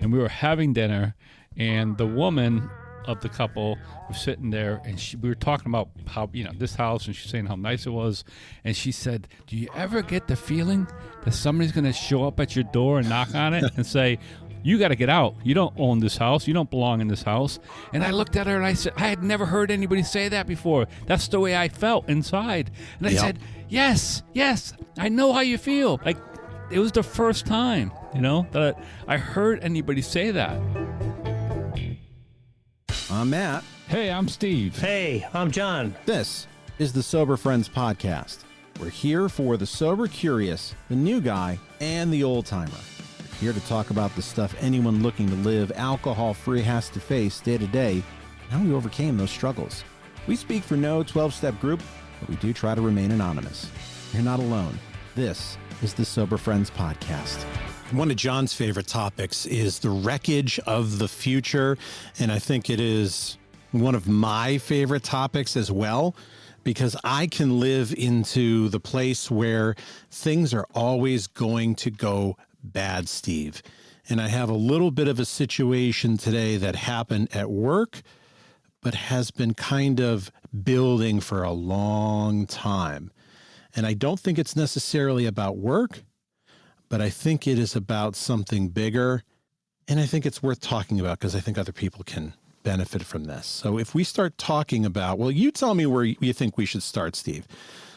and we were having dinner, and the woman of the couple was sitting there, and we were talking about how, this house, and she's saying how nice it was, and she said, do you ever get the feeling that somebody's going to show up at your door and knock on it and say, you got to get out. You don't own this house. You don't belong in this house. And I looked at her and I said, I had never heard anybody say that before. That's the way I felt inside. And I said, yes, I know how you feel. Like, it was the first time, that I heard anybody say that. I'm Matt. Hey, I'm Steve. Hey, I'm John. This is the Sober Friends Podcast. We're here for the sober curious, the new guy, and the old timer. Here to talk about the stuff anyone looking to live alcohol-free has to face day to day, and how we overcame those struggles. We speak for no 12-step group, but we do try to remain anonymous. You're not alone. This is the Sober Friends Podcast. One of John's favorite topics is the wreckage of the future, and I think it is one of my favorite topics as well, because I can live into the place where things are always going to go bad, Steve. And I have a little bit of a situation today that happened at work, but has been kind of building for a long time. And I don't think it's necessarily about work, but I think it is about something bigger. And I think it's worth talking about because I think other people can benefit from this. So if we start talking about, well, you tell me where you think we should start, Steve.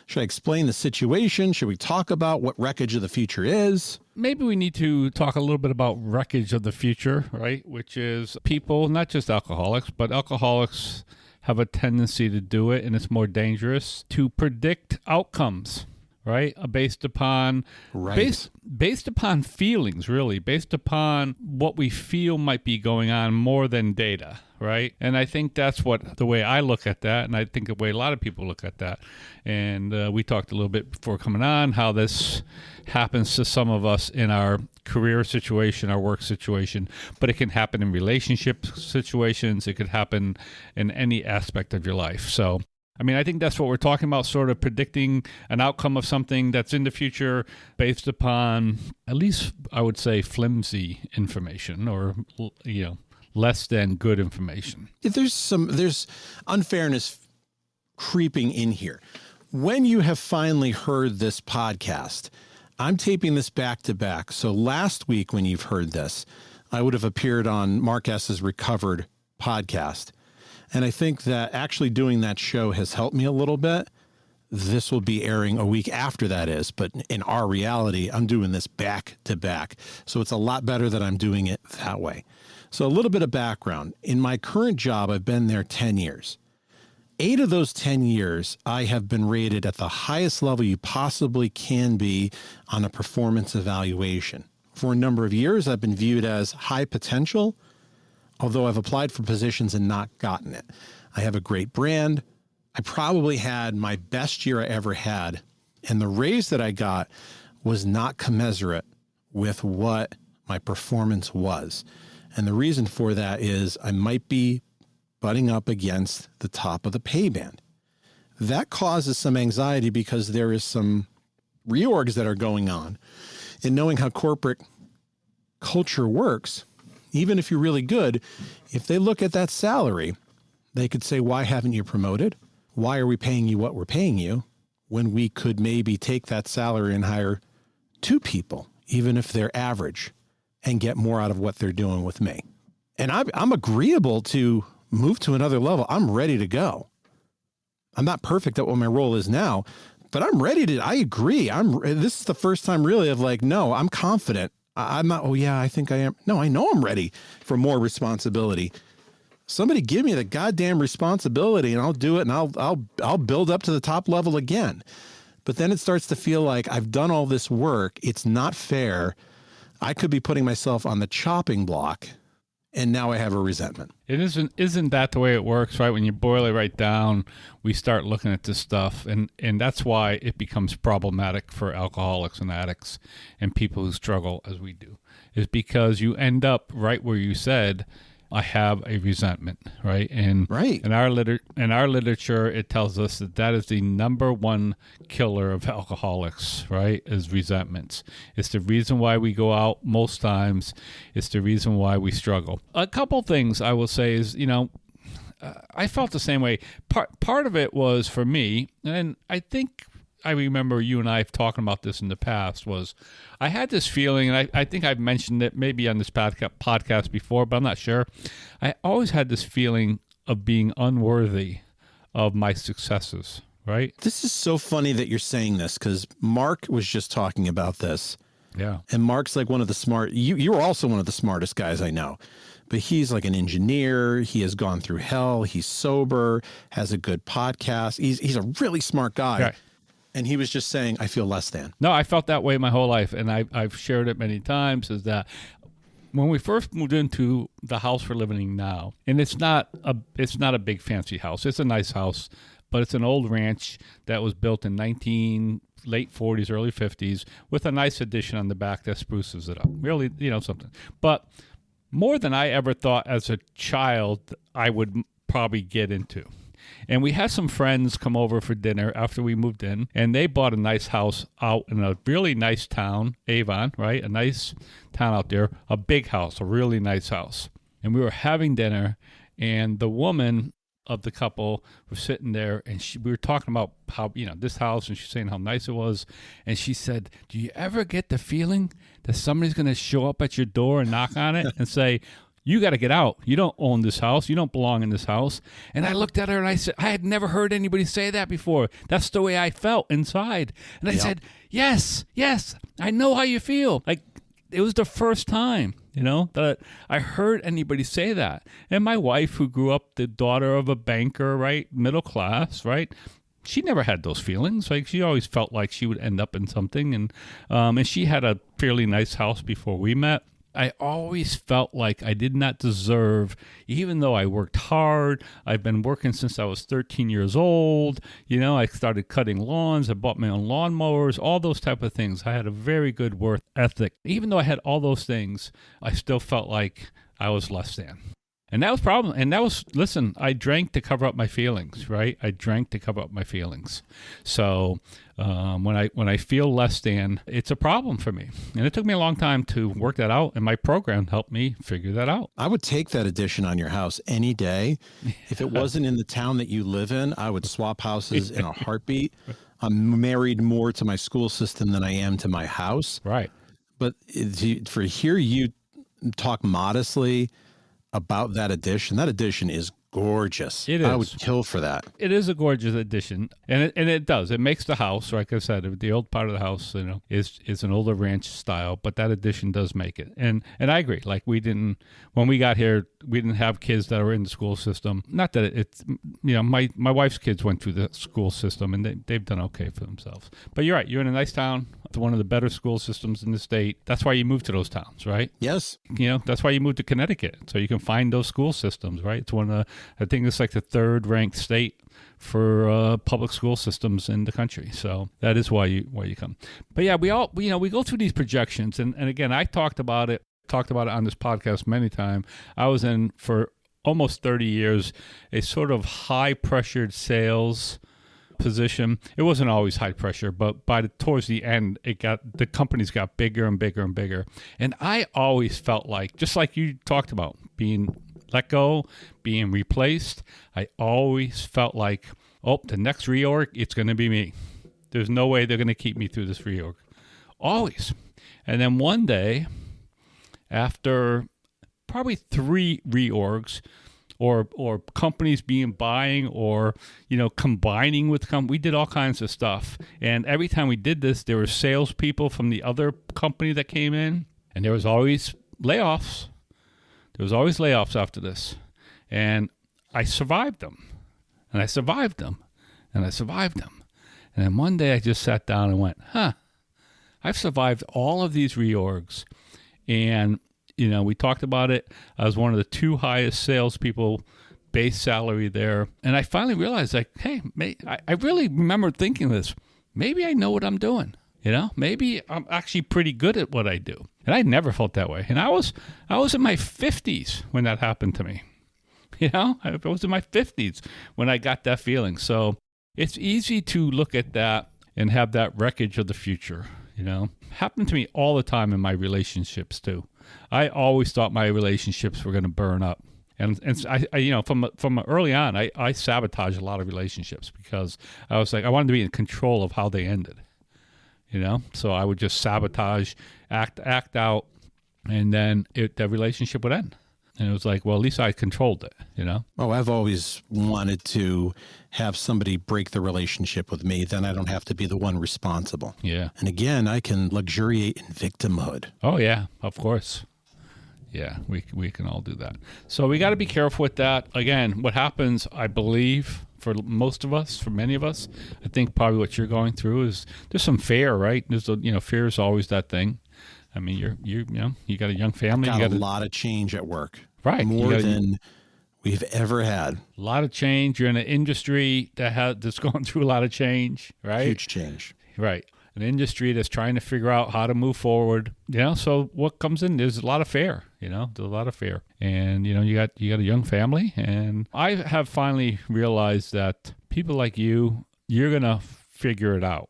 Should I explain the situation? Should we talk about what wreckage of the future is? Maybe we need to talk a little bit about wreckage of the future, right? Which is people, not just alcoholics, but alcoholics have a tendency to do it, and it's more dangerous, to predict outcomes, right? Based upon based upon feelings, really, based upon what we feel might be going on more than data, right? And I think that's the way I look at that, and I think the way a lot of people look at that. And we talked a little bit before coming on how this happens to some of us in our career situation, our work situation, but it can happen in relationship situations. It could happen in any aspect of your life. So, I mean, I think that's what we're talking about, sort of predicting an outcome of something that's in the future based upon, at least I would say, flimsy information or, less than good information. There's unfairness creeping in here. When you have finally heard this podcast, I'm taping this back to back. So last week when you've heard this, I would have appeared on Mark S's Recovered podcast. And I think that actually doing that show has helped me a little bit. This will be airing a week after that is, but in our reality, I'm doing this back to back. So it's a lot better that I'm doing it that way. So a little bit of background. In my current job, I've been there 10 years. 8 of those 10 years, I have been rated at the highest level you possibly can be on a performance evaluation. For a number of years, I've been viewed as high potential, although I've applied for positions and not gotten it. I have a great brand. I probably had my best year I ever had, and the raise that I got was not commensurate with what my performance was. And the reason for that is I might be butting up against the top of the pay band. That causes some anxiety because there is some reorgs that are going on. And knowing how corporate culture works, even if you're really good, if they look at that salary, they could say, why haven't you promoted? Why are we paying you what we're paying you when we could maybe take that salary and hire 2 people, even if they're average, and get more out of what they're doing with me? And I'm agreeable to move to another level. I'm ready to go. I'm not perfect at what my role is now, but I'm ready to, I agree. This is the first time really of like, no, I'm confident. I'm not, oh yeah, I think I am. No, I know I'm ready for more responsibility. Somebody give me the goddamn responsibility and I'll do it, and I'll build up to the top level again. But then it starts to feel like I've done all this work. It's not fair. I could be putting myself on the chopping block, and now I have a resentment. It isn't that the way it works, right? When you boil it right down, we start looking at this stuff, and that's why it becomes problematic for alcoholics and addicts and people who struggle as we do, is because you end up right where you said I have a resentment, right? And Right. in our literature, it tells us that is the number one killer of alcoholics, right? Is resentments. It's the reason why we go out most times. It's the reason why we struggle. A couple things I will say is, I felt the same way. Part of it was for me, and I think I remember you and I talking about this in the past, was I had this feeling, and I think I've mentioned it maybe on this podcast before, but I'm not sure. I always had this feeling of being unworthy of my successes, right? This is so funny that you're saying this, because Mark was just talking about this. Yeah. And Mark's like one of the smart, you're also one of the smartest guys I know, but he's like an engineer. He has gone through hell. He's sober, has a good podcast. He's a really smart guy. Right. And he was just saying, I feel less than. No, I felt that way my whole life, and I've shared it many times, is that when we first moved into the house we're living in now, and it's not a big fancy house. It's a nice house, but it's an old ranch that was built in late 40s, early 50s, with a nice addition on the back that spruces it up. Really, something. But more than I ever thought as a child I would probably get into. And we had some friends come over for dinner after we moved in, and they bought a nice house out in a really nice town, Avon, right? A nice town out there, a big house, a really nice house. And we were having dinner, and the woman of the couple was sitting there, and we were talking about how, this house, and she's saying how nice it was. And she said, do you ever get the feeling that somebody's going to show up at your door and knock on it and say, you got to get out. You don't own this house. You don't belong in this house. And I looked at her and I said, I had never heard anybody say that before. That's the way I felt inside. And I said, yes, I know how you feel. Like, it was the first time, that I heard anybody say that. And my wife, who grew up the daughter of a banker, right, middle class, right, she never had those feelings. Like, she always felt like she would end up in something. And she had a fairly nice house before we met. I always felt like I did not deserve, even though I worked hard. I've been working since I was 13 years old. I started cutting lawns. I bought my own lawnmowers, all those type of things. I had a very good work ethic. Even though I had all those things, I still felt like I was less than. And that was a problem. And that was, listen, I drank to cover up my feelings, right? I drank to cover up my feelings. So when I feel less than, it's a problem for me. And it took me a long time to work that out. And my program helped me figure that out. I would take that addition on your house any day. If it wasn't in the town that you live in, I would swap houses in a heartbeat. I'm married more to my school system than I am to my house. Right. But for hear you talk modestly about that addition is gorgeous. It is. I would kill for that. It is a gorgeous addition, and it does. It makes the house, like I said, the old part of the house, is an older ranch style, but that addition does make it. And I agree. Like, when we got here, we didn't have kids that were in the school system. Not that it's, my wife's kids went through the school system, and they've done okay for themselves. But you're right. You're in a nice town. It's one of the better school systems in the state. That's why you move to those towns, right? Yes. That's why you moved to Connecticut, so you can find those school systems, right? It's I think it's like the third ranked state for public school systems in the country. So that is why you come. But yeah, we go through these projections, and again, I talked about it on this podcast many times. I was in for almost 30 years a sort of high pressured sales position. It wasn't always high pressure, but towards the end, the companies got bigger and bigger and bigger. And I always felt like, just like you talked about, being let go, being replaced, I always felt like, the next reorg, it's going to be me. There's no way they're going to keep me through this reorg. Always. And then one day, after probably 3 reorgs, or companies buying or, combining with we did all kinds of stuff. And every time we did this, there were salespeople from the other company that came in, and there was always layoffs. There was always layoffs after this. And I survived them. And I survived them. And I survived them. And then one day I just sat down and went, I've survived all of these reorgs. And we talked about it. I was one of the 2 highest salespeople, base salary there. And I finally realized, like, hey, I really remember thinking this. Maybe I know what I'm doing. Maybe I'm actually pretty good at what I do. And I never felt that way. And I was in my 50s when that happened to me. I was in my 50s when I got that feeling. So it's easy to look at that and have that wreckage of the future, Happened to me all the time in my relationships too. I always thought my relationships were going to burn up. And I from early on, I sabotaged a lot of relationships because I was like, I wanted to be in control of how they ended. So I would just sabotage, act out, and then the relationship would end. And it was like, well, at least I controlled it, Oh, I've always wanted to have somebody break the relationship with me. Then I don't have to be the one responsible. Yeah. And again, I can luxuriate in victimhood. Oh, yeah, of course. Yeah, we can all do that. So we got to be careful with that. Again, what happens, I believe, for most of us, for many of us, I think probably what you're going through is there's some fear, right? There's fear is always that thing. I mean, you got a young family. You got a lot of change at work, right? More than we've ever had. A lot of change. You're in an industry that's going through a lot of change, right? Huge change, right? An industry that's trying to figure out how to move forward. So what comes in? There's a lot of fear. There's a lot of fear, and you got a young family, and I have finally realized that people like you're gonna figure it out.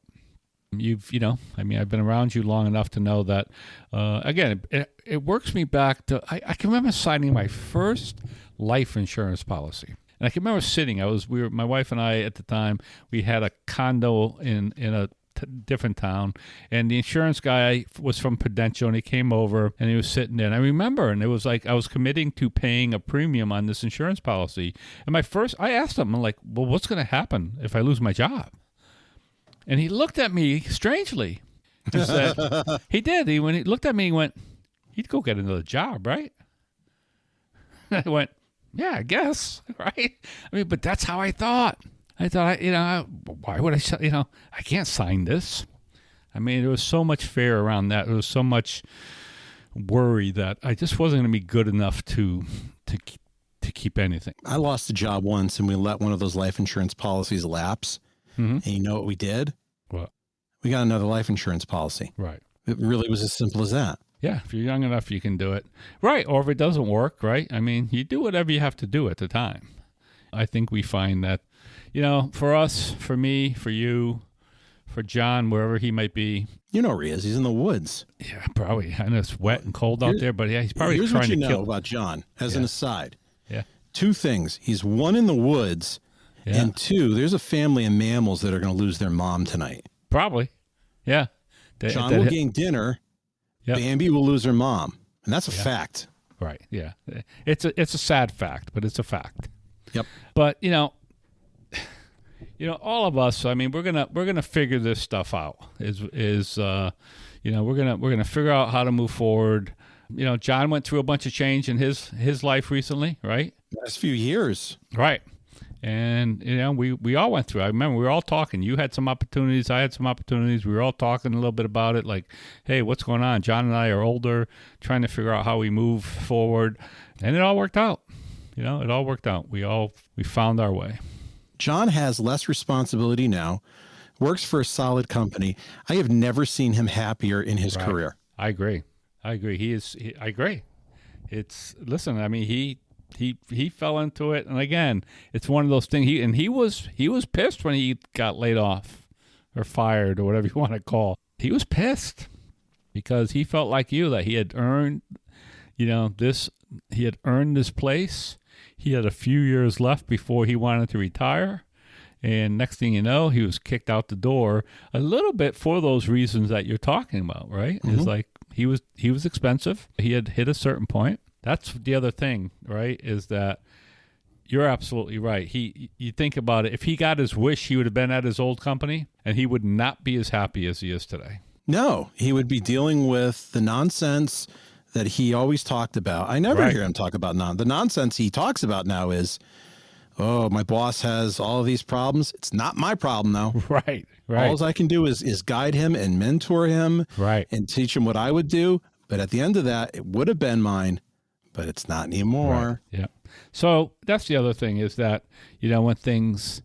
I've been around you long enough to know that, again, it works me back to, I can remember signing my first life insurance policy. And I can remember sitting, my wife and I at the time, we had a condo in a different town, and the insurance guy was from Prudential, and he came over and he was sitting there. And I remember, and it was like I was committing to paying a premium on this insurance policy. And I asked him, I'm like, well, what's going to happen if I lose my job? And he looked at me strangely. He said, he did. When he looked at me, he went, "You'd go get another job, right?" I went, "Yeah, I guess, right?" I mean, but that's how I thought. I thought, why would I, I can't sign this. I mean, there was so much fear around that. There was so much worry that I just wasn't going to be good enough to keep anything. I lost a job once, and we let one of those life insurance policies lapse. Mm-hmm. And you know what we did? What? We got another life insurance policy. Right. It really was as simple as that. Yeah, if you're young enough, you can do it. Right, or if it doesn't work, right? I mean, you do whatever you have to do at the time. I think we find that, for us, for me, for you, for John, wherever he might be. You know where he is. He's in the woods. Yeah, probably. I know it's wet and cold out there, but yeah, he's probably here's trying what to you kill. know about John, as an aside. Yeah. 2 things. He's 1 in the woods, and 2, there's a family of mammals that are going to lose their mom tonight. Probably. Yeah. John will gain dinner. Yep. Bambi will lose her mom. And that's a fact. Right. Yeah. It's a sad fact, but it's a fact. Yep. But, all of us, I mean, we're going to figure this stuff out. We're going to figure out how to move forward. John went through a bunch of change in his life recently, right? Last few years. Right. And, we all went through. I remember we were all talking. You had some opportunities. I had some opportunities. We were all talking a little bit about it. Like, hey, what's going on? John and I are older, trying to figure out how we move forward. And it all worked out. It all worked out. We found our way. John has less responsibility now, works for a solid company. I have never seen him happier in his career. I agree. I agree. Listen, I mean, he fell into it, and again, it's one of those things. He was pissed when he got laid off or fired or whatever you want to call. He was pissed because he felt like you, that he had earned, this. He had earned this place. He had a few years left before he wanted to retire, and next thing you know, he was kicked out the door a little bit for those reasons that you're talking about. Right? Mm-hmm. It's like he was expensive. He had hit a certain point. That's the other thing, right, is that you're absolutely right. You think about it. If he got his wish, he would have been at his old company, and he would not be as happy as he is today. No, he would be dealing with the nonsense that he always talked about. I never hear him talk about the nonsense he talks about now is, oh, my boss has all of these problems. It's not my problem now. Right. All I can do is guide him and mentor him and teach him what I would do. But at the end of that, it would have been mine. But it's not anymore. Right. Yeah. So that's the other thing is that, when things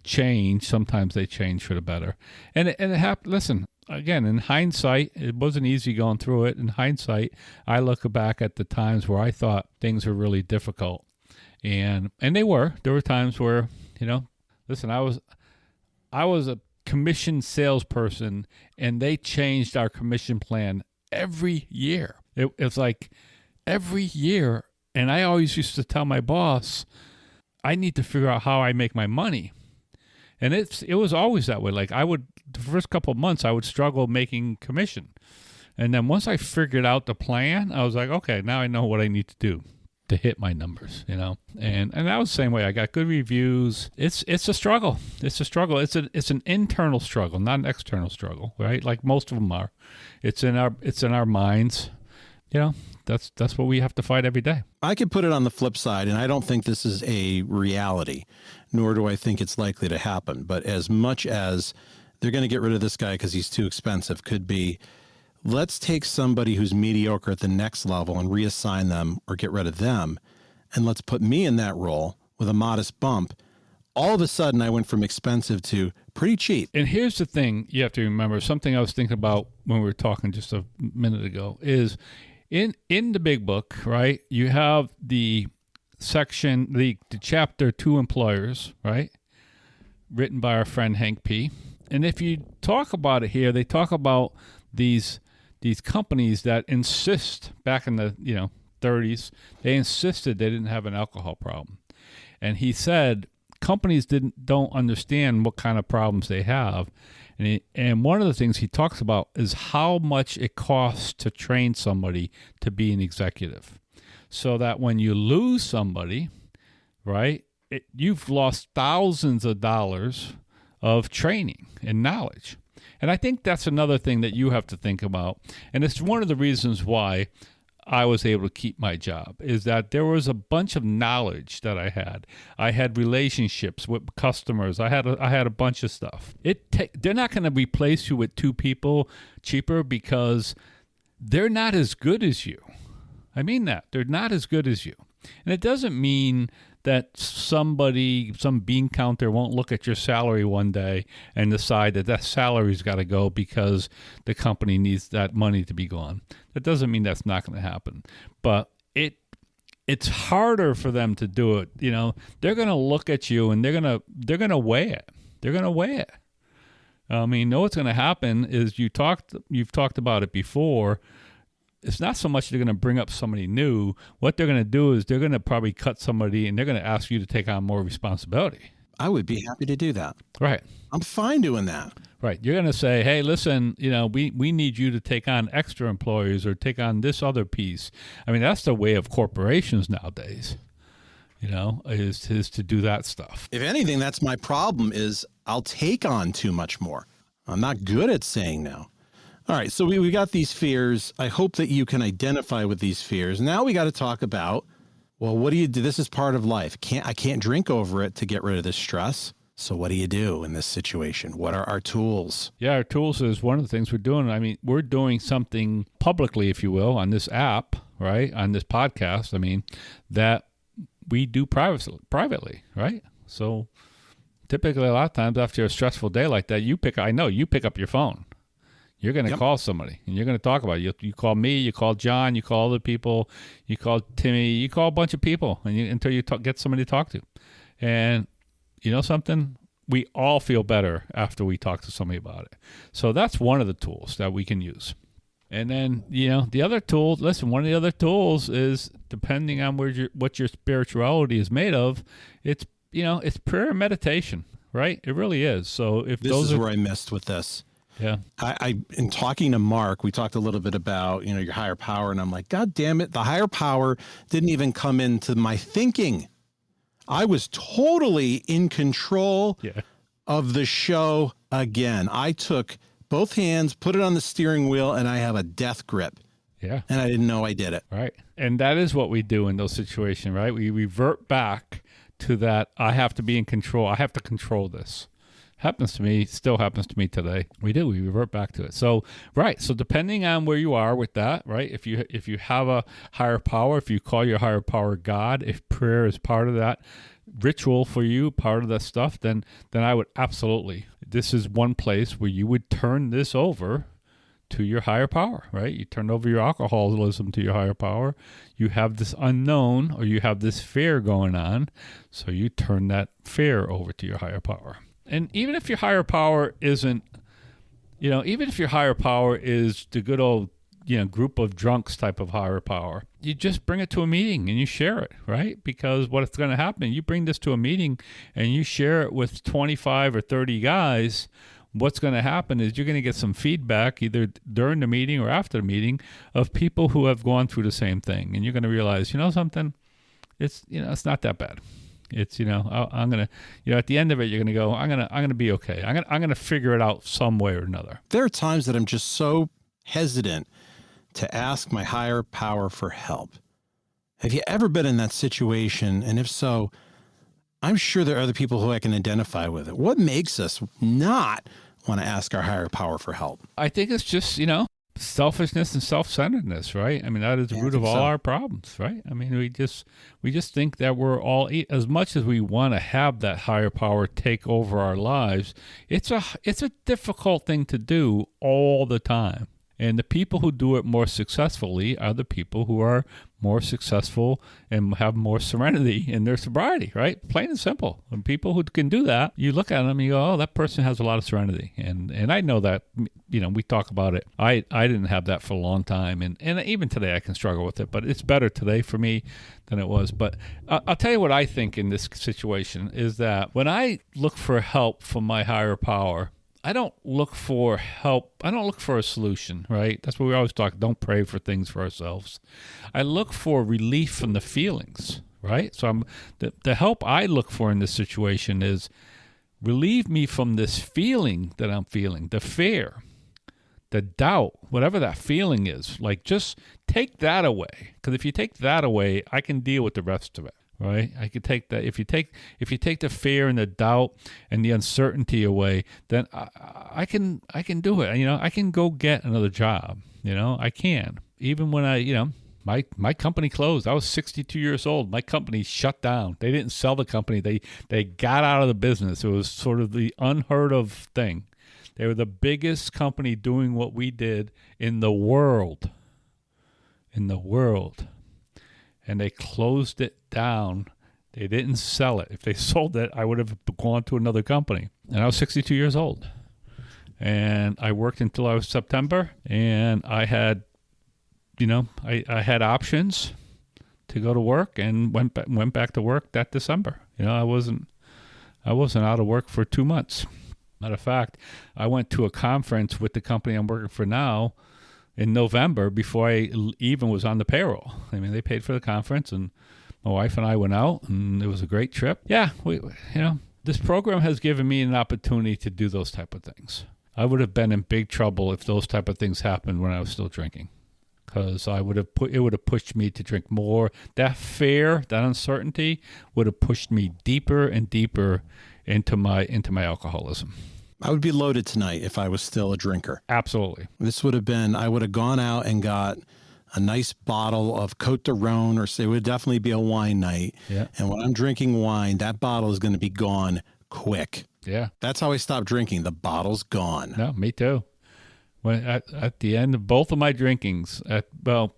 change, sometimes they change for the better. And it happened. Listen, again, in hindsight, it wasn't easy going through it. In hindsight, I look back at the times where I thought things were really difficult. And they were. There were times where, listen, I was a commission salesperson, and they changed our commission plan every year. It's like every year. And I always used to tell my boss, I need to figure out how I make my money. And it was always that way. Like the first couple of months, I would struggle making commission. And then once I figured out the plan, I was like, okay, now I know what I need to do to hit my numbers, And that was the same way. I got good reviews. It's a struggle. It's a struggle. It's an internal struggle, not an external struggle, right? Like most of them are. It's in our minds. That's what we have to fight every day. I could put it on the flip side, and I don't think this is a reality, nor do I think it's likely to happen. But as much as they're going to get rid of this guy because he's too expensive, could be, let's take somebody who's mediocre at the next level and reassign them or get rid of them, and let's put me in that role with a modest bump. All of a sudden, I went from expensive to pretty cheap. And here's the thing you have to remember, something I was thinking about when we were talking just a minute ago, is in the big book, right, you have the section, the chapter 2 employers, right, written by our friend Hank P. And if you talk about it here, they talk about these companies that insist, back in the 30s, they insisted they didn't have an alcohol problem. And he said companies don't understand what kind of problems they have. And one of the things he talks about is how much it costs to train somebody to be an executive. So that when you lose somebody, right, you've lost thousands of dollars of training and knowledge. And I think that's another thing that you have to think about. And it's one of the reasons why I was able to keep my job, is that there was a bunch of knowledge that I had. I had relationships with customers. I had a bunch of stuff. They're not going to replace you with 2 people cheaper because they're not as good as you. I mean that. They're not as good as you. And it doesn't mean that some bean counter won't look at your salary one day and decide that salary's got to go because the company needs that money to be gone. That doesn't mean that's not going to happen. But it's harder for them to do it. They're going to look at you and they're going to weigh it. They're going to weigh it. I mean, what's going to happen is you've talked about it before. It's not so much they're going to bring up somebody new. What they're going to do is they're going to probably cut somebody and they're going to ask you to take on more responsibility. I would be happy to do that. Right. I'm fine doing that. Right. You're going to say, hey, listen, we need you to take on extra employees or take on this other piece. I mean, that's the way of corporations nowadays, is to do that stuff. If anything, that's my problem, is I'll take on too much more. I'm not good at saying no. All right, so we got these fears. I hope that you can identify with these fears. Now we got to talk about, well, what do you do? This is part of life. I can't drink over it to get rid of this stress. So what do you do in this situation? What are our tools? Yeah, our tools is one of the things we're doing. I mean, we're doing something publicly, if you will, on this app, right, on this podcast, that we do privately, right? So typically a lot of times after a stressful day like that, you pick up your phone. You're going to call somebody, and you're going to talk about it. You call me, you call John, you call other people, you call Timmy, you call a bunch of people until you get somebody to talk to. And you know something? We all feel better after we talk to somebody about it. So that's one of the tools that we can use. And then, the other tool, one of the other tools is, depending on what your spirituality is made of, it's prayer and meditation, right? It really is. So if this is where I missed with this. Yeah. I in talking to Mark, we talked a little bit about, your higher power. And I'm like, God damn it. The higher power didn't even come into my thinking. I was totally in control of the show again. I took both hands, put it on the steering wheel, and I have a death grip. Yeah. And I didn't know I did it. Right. And that is what we do in those situations, right? We revert back to that. I have to be in control. I have to control this. Happens to me, still happens to me today. We revert back to it. So, right. So depending on where you are with that, right? If you have a higher power, if you call your higher power God, if prayer is part of that, ritual for you, part of that stuff, then I would absolutely. This is one place where you would turn this over to your higher power, right? You turn over your alcoholism to your higher power. You have this unknown, or you have this fear going on, so you turn that fear over to your higher power. And even if your higher power isn't, even if your higher power is the good old, group of drunks type of higher power, you just bring it to a meeting and you share it, right? Because what's going to happen, you bring this to a meeting and you share it with 25 or 30 guys, what's going to happen is you're going to get some feedback either during the meeting or after the meeting of people who have gone through the same thing. And you're going to realize, something, it's not that bad. It's, I'm going to, at the end of it, you're going to go, I'm going to be okay. I'm going to figure it out some way or another. There are times that I'm just so hesitant to ask my higher power for help. Have you ever been in that situation? And if so, I'm sure there are other people who I can identify with it. What makes us not want to ask our higher power for help? I think it's just, selfishness and self-centeredness, right? I mean, that is the root of all our problems, right? I mean, we just think that we're all, as much as we want to have that higher power take over our lives, it's a difficult thing to do all the time. And the people who do it more successfully are the people who are more successful and have more serenity in their sobriety, right? Plain and simple. And people who can do that, you look at them and you go, oh, that person has a lot of serenity. And I know that, we talk about it. I didn't have that for a long time. And even today I can struggle with it, but it's better today for me than it was. But I'll tell you what I think in this situation is that when I look for help from my higher power, I don't look for help. I don't look for a solution, right? That's what we always talk. Don't pray for things for ourselves. I look for relief from the feelings, right? So the help I look for in this situation is relieve me from this feeling that I'm feeling, the fear, the doubt, whatever that feeling is. Like, just take that away. Because if you take that away, I can deal with the rest of it. Right, I could take that. If you take the fear and the doubt and the uncertainty away, then I can do it. I can go get another job. I can. Even when my company closed. I was 62 years old. My company shut down. They didn't sell the company. They got out of the business. It was sort of the unheard of thing. They were the biggest company doing what we did in the world. And they closed it down. They didn't sell it. If they sold it, I would have gone to another company. And I was 62 years old. And I worked until I was September. And I had, I had options to go to work and went back to work that December. I wasn't out of work for 2 months. Matter of fact, I went to a conference with the company I'm working for now in November before I even was on the payroll. I mean, they paid for the conference, and my wife and I went out, and it was a great trip. Yeah, this program has given me an opportunity to do those type of things. I would have been in big trouble if those type of things happened when I was still drinking, because it would have pushed me to drink more. That fear, that uncertainty would have pushed me deeper and deeper into my alcoholism. I would be loaded tonight if I was still a drinker. Absolutely. This would have been, I would have gone out and got a nice bottle of Côte de Rhone, or it would definitely be a wine night. Yeah. And when I'm drinking wine, that bottle is going to be gone quick. Yeah. That's how I stopped drinking. The bottle's gone. No, me too. When at the end of both of my drinkings, the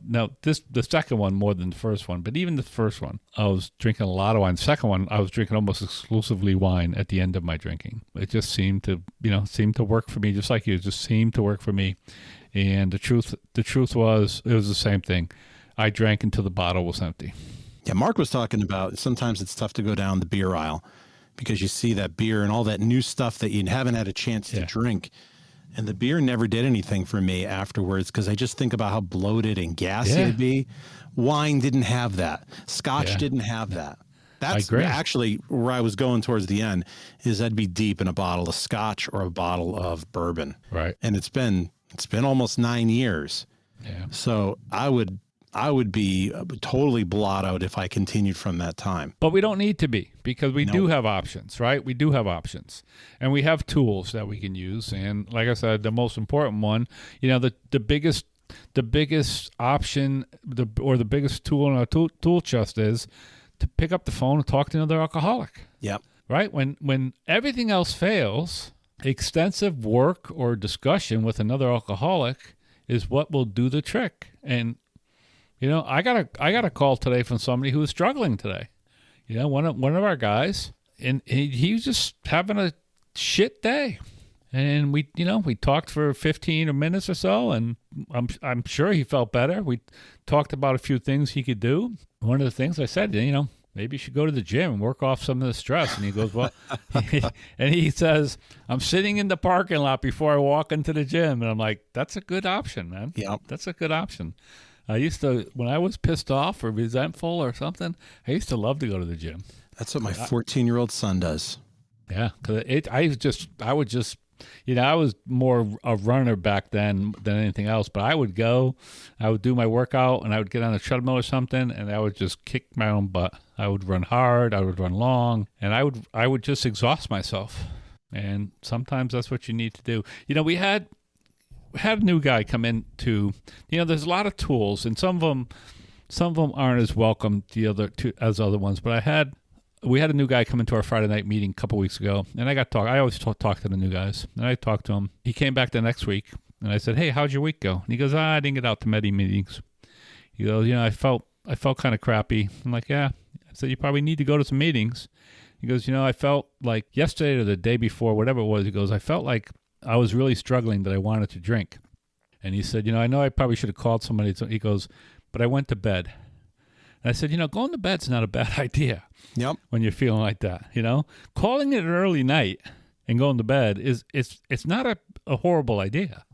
second one more than the first one, but even the first one, I was drinking a lot of wine. The second one, I was drinking almost exclusively wine at the end of my drinking. It just seemed to work for me, just like you. It just seemed to work for me. And the truth was, it was the same thing. I drank until the bottle was empty. Yeah, Mark was talking about sometimes it's tough to go down the beer aisle because you see that beer and all that new stuff that you haven't had a chance to drink. And the beer never did anything for me afterwards because I just think about how bloated and gassy it'd be. Wine didn't have that. Scotch didn't have that. That's actually where I was going towards the end, is I'd be deep in a bottle of Scotch or a bottle of bourbon. Right. And it's been almost 9 years. Yeah. So I would be totally blot out if I continued from that time. But we don't need to be, because we do have options, right? We do have options, and we have tools that we can use. And like I said, the most important one, the biggest option, the biggest tool in our tool chest is to pick up the phone and talk to another alcoholic. Yep. Right? When everything else fails, extensive work or discussion with another alcoholic is what will do the trick. And I got a call today from somebody who was struggling today. One of our guys, and he was just having a shit day. And we talked for 15 minutes or so, and I'm sure he felt better. We talked about a few things he could do. One of the things I said, maybe you should go to the gym and work off some of the stress. And he goes, well, and he says, I'm sitting in the parking lot before I walk into the gym. And I'm like, that's a good option, man. Yeah. That's a good option. I used to, when I was pissed off or resentful or something, I used to love to go to the gym. That's what my 14-year-old son does. Yeah. Cause I was more a runner back then than anything else, but I would go, I would do my workout, and I would get on a treadmill or something, and I would just kick my own butt. I would run hard, I would run long, and I would just exhaust myself. And sometimes that's what you need to do. We had a new guy come in to, there's a lot of tools, and some of them aren't as welcome as other ones, but we had a new guy come into our Friday night meeting a couple weeks ago, and I always talk to the new guys, and I talked to him. He came back the next week, and I said, hey, how'd your week go? And he goes, I didn't get out to many meetings. He goes, I felt kind of crappy. I'm like, yeah. I said, you probably need to go to some meetings. He goes, I felt like yesterday or the day before, whatever it was, he goes, I felt like I was really struggling that I wanted to drink. And he said, I know I probably should have called somebody. So he goes, but I went to bed. And I said, going to bed's not a bad idea. Yep. When you're feeling like that, calling it an early night and going to bed it's not a horrible idea.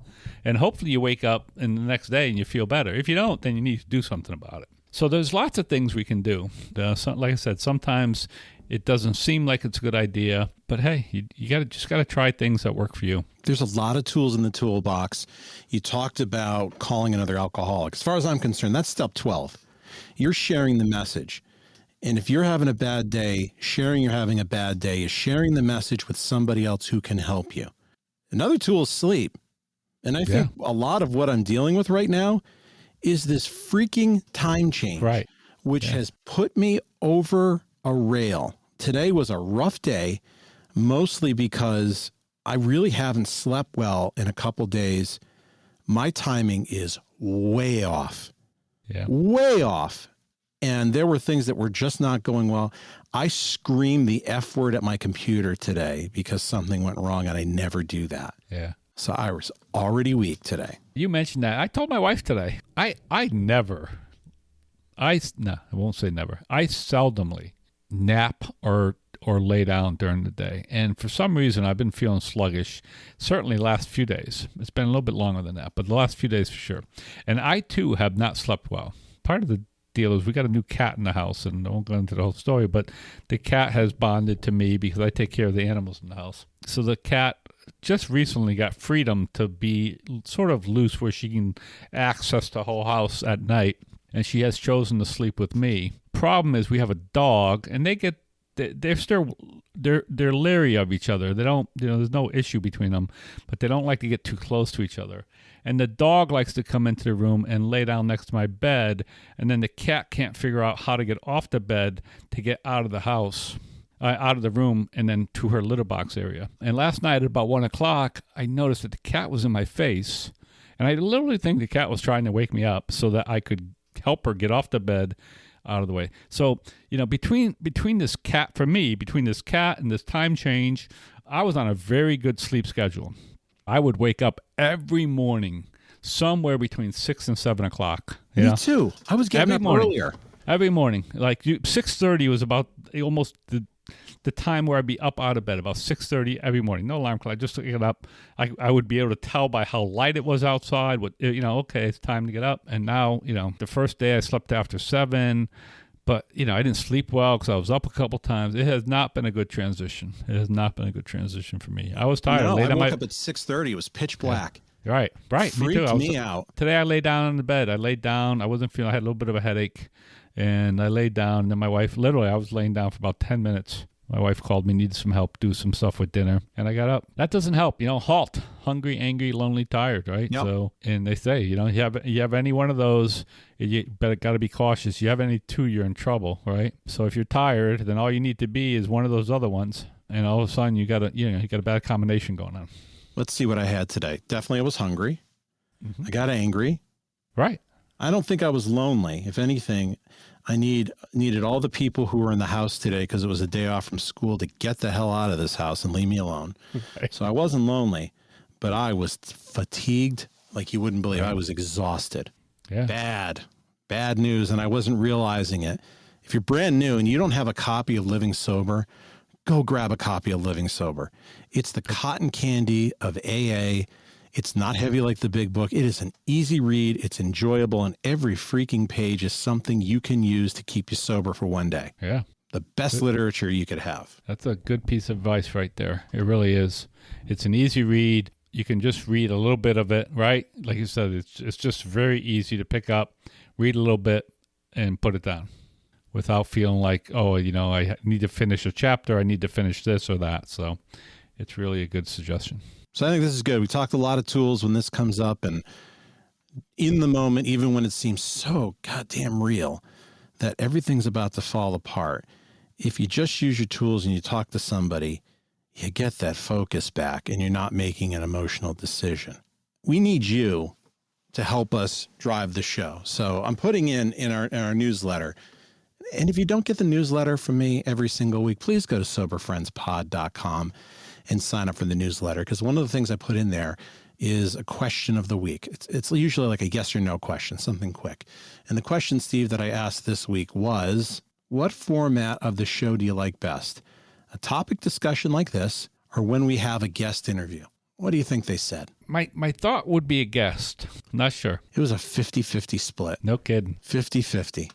And hopefully you wake up in the next day and you feel better. If you don't, then you need to do something about it. So there's lots of things we can do. Like I said, sometimes it doesn't seem like it's a good idea, but hey, you just got to try things that work for you. There's a lot of tools in the toolbox. You talked about calling another alcoholic. As far as I'm concerned, that's step 12. You're sharing the message. And if you're having a bad day, sharing you're having a bad day is sharing the message with somebody else who can help you. Another tool is sleep. And I think a lot of what I'm dealing with right now is this freaking time change, right? Which has put me over a rail. Today was a rough day, mostly because I really haven't slept well in a couple days. My timing is way off. Yeah. Way off. And there were things that were just not going well. I screamed the F word at my computer today because something went wrong, and I never do that. Yeah. So I was already weak today. You mentioned that. I told my wife today, I won't say never. I seldomly nap or lay down during the day. And for some reason, I've been feeling sluggish, certainly the last few days. It's been a little bit longer than that, but the last few days for sure. And I, too, have not slept well. Part of the deal is we got a new cat in the house, and I won't go into the whole story, but the cat has bonded to me because I take care of the animals in the house. So the cat just recently got freedom to be sort of loose where she can access the whole house at night, and she has chosen to sleep with me. Problem is we have a dog, and they're leery of each other. They don't, there's no issue between them, but they don't like to get too close to each other. And the dog likes to come into the room and lay down next to my bed, and then the cat can't figure out how to get off the bed to get out of the house, out of the room, and then to her litter box area. And last night at about 1 o'clock, I noticed that the cat was in my face, and I literally think the cat was trying to wake me up so that I could help her get off the bed out of the way. So, between this cat, for me, between this cat and this time change, I was on a very good sleep schedule. I would wake up every morning somewhere between 6 and 7 o'clock. Me too. I was getting up earlier. Every morning. Like 6:30 was about almost the time where I'd be up out of bed, about 6:30 every morning. No alarm clock. I just get up. I would be able to tell by how light it was outside. Okay, it's time to get up. And now, the first day I slept after 7. But, I didn't sleep well because I was up a couple times. It has not been a good transition. It has not been a good transition for me. I was tired. No, I woke up at 6:30. It was pitch black. Yeah. Right. Freaked me out. Today I laid down on the bed. I laid down. I wasn't feeling, I had a little bit of a headache. And I laid down. And then my wife, literally, I was laying down for about 10 minutes. My wife called me, needed some help, do some stuff with dinner, and I got up. That doesn't help, halt. Hungry, angry, lonely, tired, right? Yep. So, and they say, you have any one of those, you better got to be cautious. You have any two, you're in trouble, right? So if you're tired, then all you need to be is one of those other ones, and all of a sudden you got a bad combination going on. Let's see what I had today. Definitely I was hungry. I got angry. Right. I don't think I was lonely. If anything, I needed all the people who were in the house today, because it was a day off from school, to get the hell out of this house and leave me alone. Right. So I wasn't lonely, but I was fatigued like you wouldn't believe. I was exhausted. Yeah. Bad news. And I wasn't realizing it. If you're brand new and you don't have a copy of Living Sober, go grab a copy of Living Sober. It's the cotton candy of AA. It's not heavy like the big book. It is an easy read. It's enjoyable. And every freaking page is something you can use to keep you sober for one day. Yeah. The best literature you could have. That's a good piece of advice right there. It really is. It's an easy read. You can just read a little bit of it, right? Like you said, it's just very easy to pick up, read a little bit, and put it down without feeling like, I need to finish a chapter. I need to finish this or that. So it's really a good suggestion. So I think this is good. We talked a lot of tools when this comes up, and in the moment, even when it seems so goddamn real that everything's about to fall apart, if you just use your tools and you talk to somebody, you get that focus back and you're not making an emotional decision. We need you to help us drive the show. So I'm putting in our newsletter. And if you don't get the newsletter from me every single week, please go to soberfriendspod.com and sign up for the newsletter, because one of the things I put in there is a question of the week. It's usually like a yes or no question, something quick. And the question, Steve, that I asked this week was, what format of the show do you like best? A topic discussion like this, or when we have a guest interview? What do you think they said? My thought would be a guest. Not sure. It was a 50-50 split. No kidding. 50-50.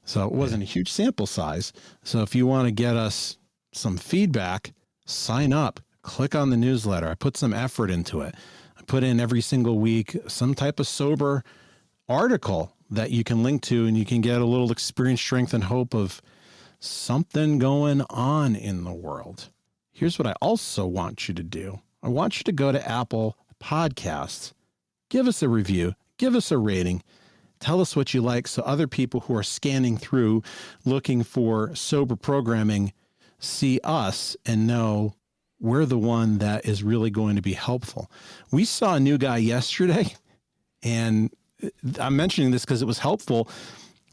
So it wasn't a huge sample size. So if you want to get us some feedback, sign up. Click on the newsletter. I put some effort into it. I put in every single week some type of sober article that you can link to, and you can get a little experience, strength, and hope of something going on in the world. Here's what I also want you to do. I want you to go to Apple Podcasts, give us a review, give us a rating, tell us what you like, so other people who are scanning through looking for sober programming see us and know we're the one that is really going to be helpful. We saw a new guy yesterday, and I'm mentioning this because it was helpful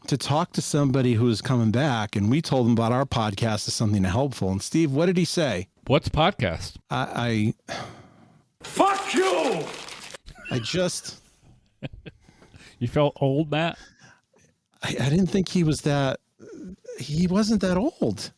to talk to somebody who was coming back, and we told him about our podcast as something helpful. And Steve, what did he say? What's podcast? I Fuck you! I just... You felt old, Matt? I didn't think he was that... He wasn't that old.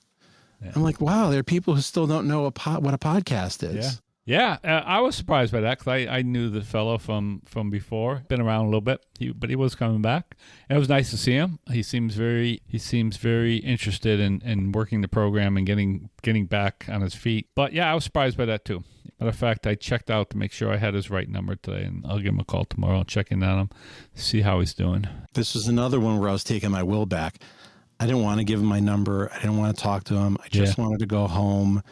Yeah. I'm like, wow, there are people who still don't know what a podcast is. Yeah. I was surprised by that, because I knew the fellow from before, been around a little bit, but he was coming back. And it was nice to see him. He seems very interested in working the program and getting back on his feet. But yeah, I was surprised by that too. Matter of fact, I checked out to make sure I had his right number today, and I'll give him a call tomorrow and check in on him, see how he's doing. This was another one where I was taking my will back. I didn't want to give him my number. I didn't want to talk to him. I just wanted to go home.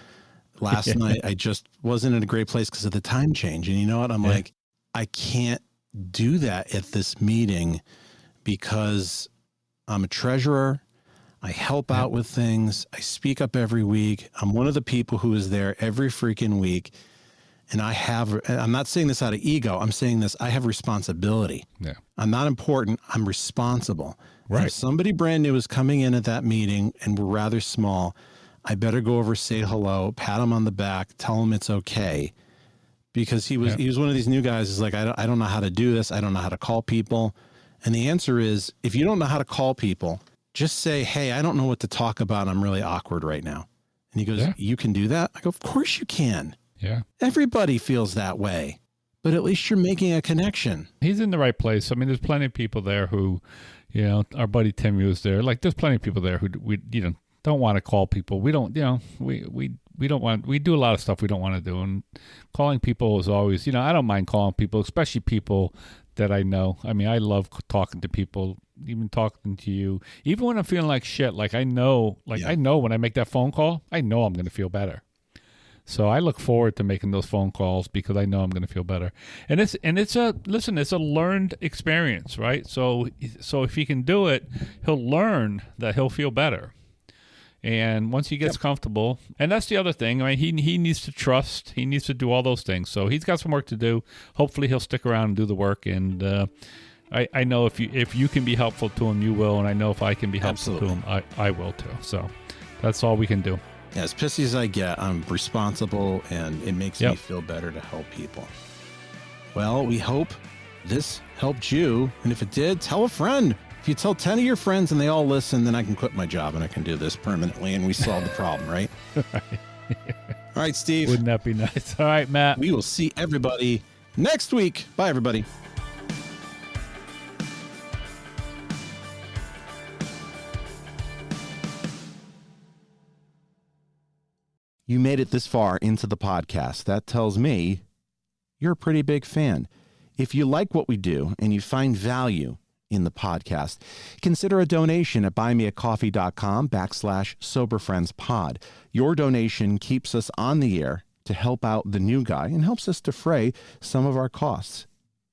Last night, I just wasn't in a great place because of the time change. And you know what? I'm like, I can't do that at this meeting because I'm a treasurer. I help out with things. I speak up every week. I'm one of the people who is there every freaking week. And I'm not saying this out of ego. I'm saying this, I have responsibility. Yeah. I'm not important. I'm responsible. Right. If somebody brand new is coming in at that meeting and we're rather small, I better go over, say hello, pat him on the back, tell him it's okay. Because he was one of these new guys who's like, I don't know how to do this. I don't know how to call people. And the answer is, if you don't know how to call people, just say, hey, I don't know what to talk about. I'm really awkward right now. And he goes, you can do that? I go, of course you can. Yeah. Everybody feels that way, but at least you're making a connection. He's in the right place. I mean, there's plenty of people there who, our buddy Timmy was there. Like, there's plenty of people there who we don't want to call people. We don't, we don't want. We do a lot of stuff we don't want to do, and calling people is always, I don't mind calling people, especially people that I know. I mean, I love talking to people, even talking to you, even when I'm feeling like shit. Like I know when I make that phone call, I know I'm going to feel better. So I look forward to making those phone calls because I know I'm going to feel better. And it's a learned experience, right? So if he can do it, he'll learn that he'll feel better. And once he gets comfortable, and that's the other thing. I mean, he needs to trust. He needs to do all those things. So he's got some work to do. Hopefully, he'll stick around and do the work. And I know if you can be helpful to him, you will. And I know if I can be helpful to him, I will too. So that's all we can do. As pissy as I get, I'm responsible, and it makes me feel better to help people. Well, we hope this helped you. And if it did, tell a friend. If you tell 10 of your friends and they all listen, then I can quit my job and I can do this permanently and we solve the problem, right? All right, Steve. Wouldn't that be nice? All right, Matt. We will see everybody next week. Bye, everybody. You made it this far into the podcast. That tells me you're a pretty big fan. If you like what we do and you find value in the podcast, consider a donation at buymeacoffee.com/soberfriendspod. Your donation keeps us on the air to help out the new guy and helps us defray some of our costs.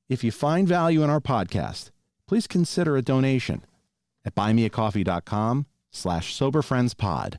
If you find value in our podcast, please consider a donation at buymeacoffee.com/soberfriendspod.